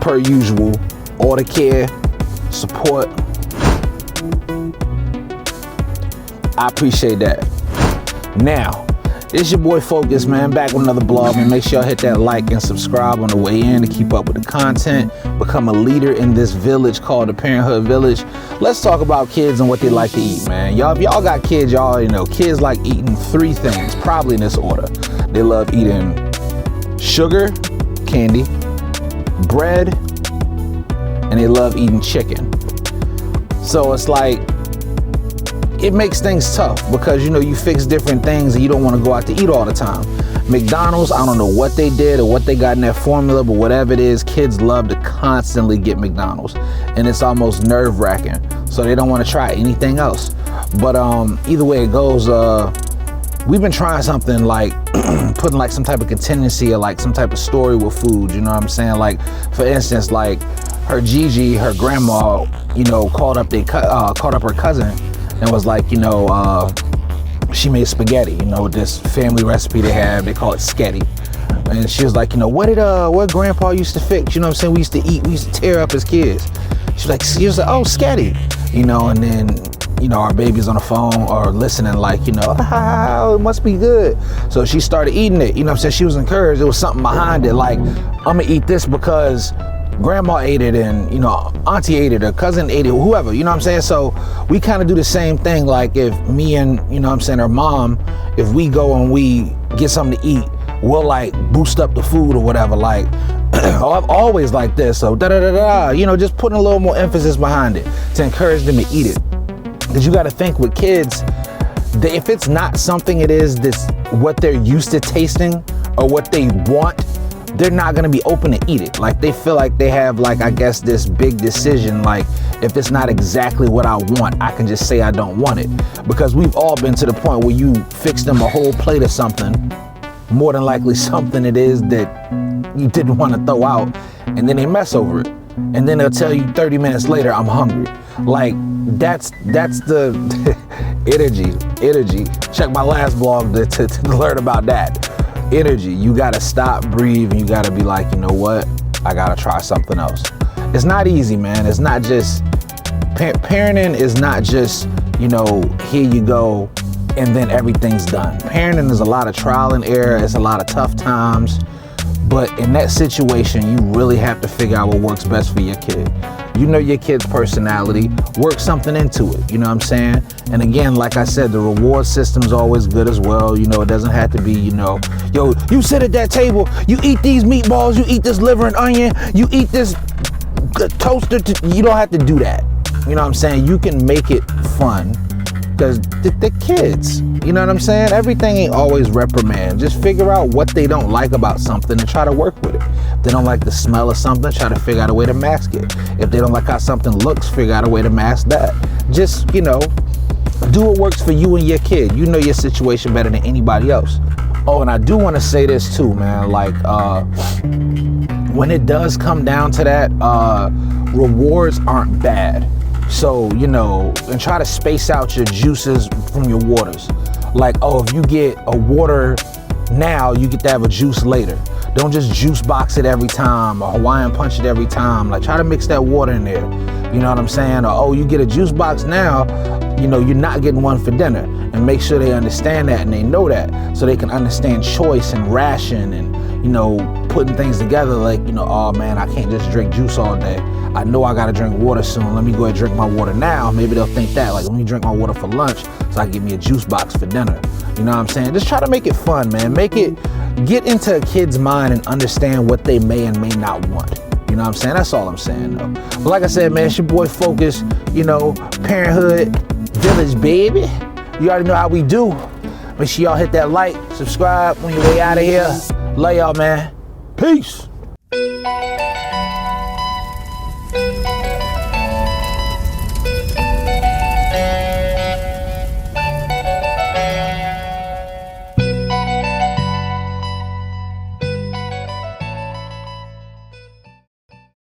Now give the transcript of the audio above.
per usual, all the care, support. I appreciate that. Now, it's your boy Phokis, man, back with another blog, man. Make sure y'all hit that like and subscribe on the way in to keep up with the content. Become a leader in this village called the Parenthood Village. Let's talk about kids and what they like to eat, man. Y'all, if y'all got kids, y'all already know kids like eating three things, probably in this order. They love eating sugar, candy, bread, and they love eating chicken. So it's like, it makes things tough because, you know, you fix different things and you don't want to go out to eat all the time. McDonald's, I don't know what they did or what they got in that formula, but whatever it is, kids love to constantly get McDonald's, and it's almost nerve-wracking. So they don't want to try anything else. But either way it goes, we've been trying something like putting like some type of contingency or like some type of story with food, you know what I'm saying? Like, for instance, like her Gigi, her grandma, you know, called up her cousin and was like, you know, she made spaghetti, you know, this family recipe they have, they call it sketty. And she was like, you know, what grandpa used to fix, you know what I'm saying? We used to eat, we used to tear up as kids. She was like, oh, sketty, you know, and then, you know, our baby's on the phone or listening like, you know, it must be good. So she started eating it, you know what I'm saying? She was encouraged, there was something behind it, like, I'm gonna eat this because grandma ate it and, you know, auntie ate it or cousin ate it, whoever, you know what I'm saying? So we kind of do the same thing. Like if me and, you know what I'm saying, her mom, if we go and we get something to eat, we'll like boost up the food or whatever. Like, oh, I've always liked this, so da-da-da-da, you know, just putting a little more emphasis behind it to encourage them to eat it. Because you got to think with kids, if it's not something it is this what they're used to tasting or what they want, they're not gonna be open to eat it. Like they feel like they have like, I guess, this big decision, like if it's not exactly what I want, I can just say I don't want it. Because we've all been to the point where you fix them a whole plate of something, more than likely something it is that you didn't want to throw out, and then they mess over it. And then they'll tell you 30 minutes later, I'm hungry. Like that's the energy. Check my last blog to learn about that. Energy. You gotta stop, breathe, and you gotta be like, you know what? I gotta try something else. It's not easy, man. It's not just parenting is not just, you know, here you go and then everything's done. Parenting is a lot of trial and error. It's a lot of tough times. But in that situation, you really have to figure out what works best for your kid. You know your kid's personality, work something into it, you know what I'm saying? And again, like I said, the reward system's always good as well. You know, it doesn't have to be, you know, yo, you sit at that table, you eat these meatballs, you eat this liver and onion, you eat this toaster. You don't have to do that. You know what I'm saying? You can make it fun because they're kids. You know what I'm saying? Everything ain't always reprimand. Just figure out what they don't like about something and try to work with it. If they don't like the smell of something, try to figure out a way to mask it. If they don't like how something looks, figure out a way to mask that. Just, you know, do what works for you and your kid. You know your situation better than anybody else. Oh, and I do want to say this too, man. Like, when it does come down to that, rewards aren't bad. So, you know, and try to space out your juices from your waters. Like, oh, if you get a water now, you get to have a juice later. Don't just juice box it every time or Hawaiian punch it every time. Like, try to mix that water in there. You know what I'm saying? Or, oh, you get a juice box now, you know, you're not getting one for dinner. And make sure they understand that and they know that so they can understand choice and ration and, you know, putting things together like, you know, oh man, I can't just drink juice all day. I know I gotta drink water soon. Let me go ahead and drink my water now. Maybe they'll think that, like, let me drink my water for lunch so I can get me a juice box for dinner. You know what I'm saying? Just try to make it fun, man. Get into a kid's mind and understand what they may and may not want. You know what I'm saying? That's all I'm saying, though. But like I said, man, it's your boy Phokis, you know, Parenthood Village, baby. You already know how we do. Make sure y'all hit that like, subscribe on your way out of here. Love y'all, man. Peace.